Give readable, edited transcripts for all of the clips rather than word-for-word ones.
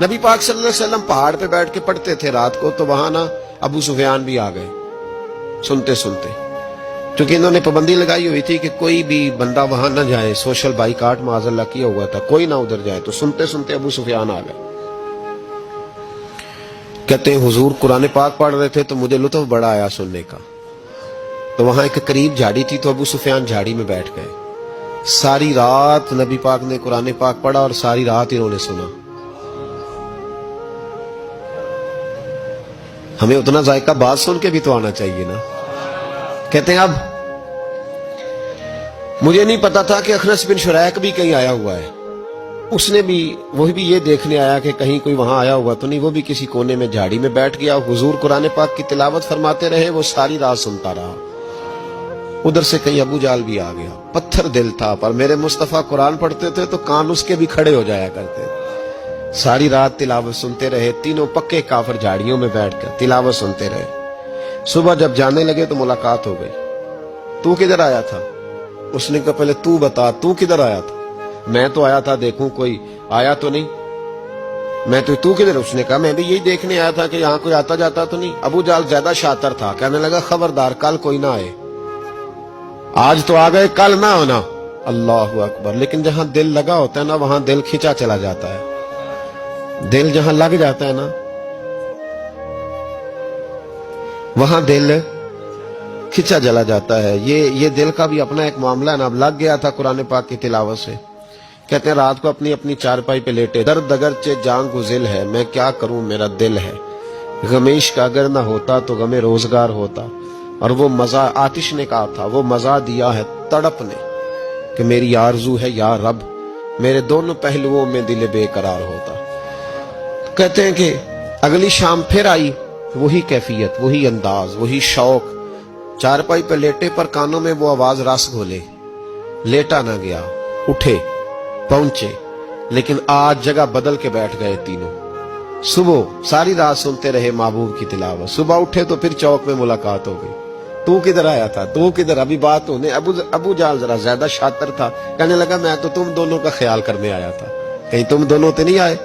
نبی پاک صلی اللہ علیہ وسلم پہاڑ پہ بیٹھ کے پڑھتے تھے رات کو، تو وہاں نا ابو سفیان بھی آ گئے سنتے سنتے، کیونکہ انہوں نے پابندی لگائی ہوئی تھی کہ کوئی بھی بندہ وہاں نہ جائے، سوشل بائیکاٹ معاذ اللہ کیا ہوا تھا، کوئی نہ ادھر جائے، تو سنتے سنتے ابو سفیان آ گئے۔ کہتے ہیں حضور قرآن پاک پڑھ رہے تھے تو مجھے لطف بڑا آیا سننے کا، تو وہاں ایک قریب جھاڑی تھی، تو ابو سفیان جھاڑی میں بیٹھ گئے۔ ساری رات نبی پاک نے قرآن پاک پڑھا اور ساری رات انہوں نے سنا۔ ہمیں اتنا ذائقہ بات سن کے بھی تو آنا چاہیے نا۔ کہتے ہیں اب مجھے نہیں پتا تھا کہ اخنس بن شریک بھی کہیں آیا ہوا ہے، اس نے بھی وہی بھی یہ دیکھنے آیا کہ کہیں کوئی وہاں آیا ہوا تو نہیں، وہ بھی کسی کونے میں جھاڑی میں بیٹھ گیا۔ حضور قرآن پاک کی تلاوت فرماتے رہے، وہ ساری رات سنتا رہا۔ ادھر سے کہیں ابو جال بھی آ گیا، پتھر دل تھا، پر میرے مصطفیٰ قرآن پڑھتے تھے تو کان اس کے بھی کھڑے ہو جایا کرتے تھے۔ ساری رات تلاوت سنتے رہے، تینوں پکے کافر جھاڑیوں میں بیٹھ کر تلاوت سنتے رہے۔ صبح جب جانے لگے تو ملاقات ہو گئی۔ تو کدھر آیا تھا؟ اس نے کہا پہلے تو بتا، تو کدھر آیا تھا؟ میں تو آیا تھا دیکھوں کوئی آیا تو نہیں، میں تو کدھر؟ اس نے کہا میں بھی یہی دیکھنے آیا تھا کہ یہاں کوئی آتا جاتا تو نہیں۔ ابو جال زیادہ شاطر تھا، کہنے لگا خبردار کل کوئی نہ آئے، آج تو آ گئے کل نہ ہونا۔ اللہ اکبر۔ لیکن جہاں دل لگا ہوتا ہے نا وہاں دل کھینچا چلا جاتا ہے، دل جہاں لگ جاتا ہے نا وہاں دل کھینچا چلا جاتا ہے۔ یہ دل کا بھی اپنا ایک معاملہ ہے نا۔ اب لگ گیا تھا قرآن پاک کی تلاوت سے۔ کہتے ہیں رات کو اپنی چارپائی پہ لیٹے، درد اگرچہ جان گزل ہے، میں کیا کروں میرا دل ہے، غمیش کا اگر نہ ہوتا تو غم روزگار ہوتا۔ اور وہ مزہ آتش نے کہا تھا، وہ مزہ دیا ہے تڑپ نے کہ میری آرزو ہے یا رب میرے دونوں پہلوؤں میں دل بے قرار ہوتا۔ کہتے ہیں کہ اگلی شام پھر آئی، وہی کیفیت، وہی انداز، وہی شوق۔ چارپائی پہ لیٹے پر کانوں میں وہ آواز رس گھولے، لیٹا نہ گیا، اٹھے پہنچے، لیکن آج جگہ بدل کے بیٹھ گئے تینوں۔ صبح ساری رات سنتے رہے محبوب کی تلاوت، صبح اٹھے تو پھر چوک میں ملاقات ہو گئی۔ تو کدھر آیا تھا؟ تو کدھر؟ ابھی بات ہونے۔ ابو جال ذرا زیادہ شاطر تھا، کہنے لگا میں تو تم دونوں کا خیال کرنے آیا تھا، کہیں تم دونوں تو نہیں آئے،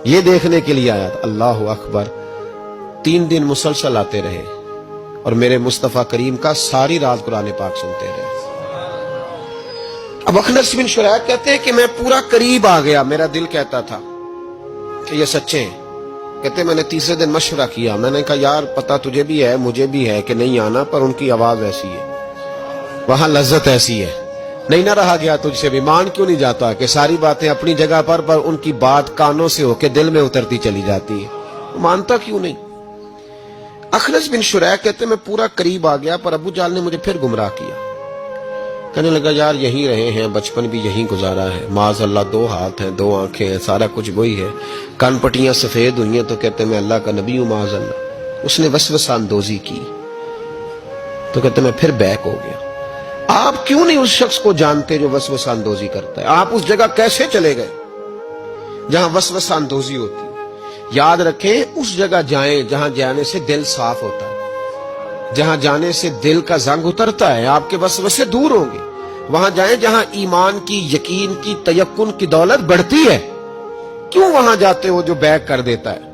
یہ دیکھنے کے لیے آیا تھا۔ اللہ اکبر۔ 3 دن مسلسل آتے رہے اور میرے مصطفیٰ کریم کا ساری رات قرآن پاک سنتے رہے۔ اب اخنس بن شریک کہتے ہیں کہ میں پورا قریب آ گیا، میرا دل کہتا تھا کہ یہ سچے ہیں۔ کہتے میں نے تیسرے دن مشورہ کیا، میں نے کہا یار پتہ تجھے بھی ہے مجھے بھی ہے کہ نہیں آنا، پر ان کی آواز ایسی ہے، وہاں لذت ایسی ہے، نہیں نہ رہا گیا تجھ سے بھی۔ مان کیوں نہیں جاتا کہ ساری باتیں اپنی جگہ پر ان کی بات کانوں سے ہو کے دل میں اترتی چلی جاتی ہے، مانتا کیوں نہیں؟ اخنس بن شریک کہتے میں پورا قریب آ گیا، پر ابو جال نے مجھے پھر گمراہ کیا۔ کہنے لگا یار یہیں رہے ہیں، بچپن بھی یہیں گزارا ہے، معاذ اللہ 2 ہاتھ ہیں 2 آنکھیں ہیں، سارا کچھ وہی ہے، کان پٹیاں سفید ہوئی ہیں، تو کہتے میں اللہ کا نبی ہوں معاذ اللہ۔ اس نے وسوسہ اندوزی کی، تو کہتے میں پھر بیک ہو گیا۔ آپ کیوں نہیں اس شخص کو جانتے جو وسوسہ اندوزی کرتا ہے؟ آپ اس جگہ کیسے چلے گئے جہاں وسوسہ اندوزی ہوتی ہے؟ یاد رکھیں اس جگہ جائیں جہاں جانے سے دل صاف ہوتا ہے، جہاں جانے سے دل کا زنگ اترتا ہے، آپ کے وسوسے دور ہوں گے۔ وہاں جائیں جہاں ایمان کی، یقین کی، تیقن کی دولت بڑھتی ہے۔ کیوں وہاں جاتے ہو جو بیک کر دیتا ہے؟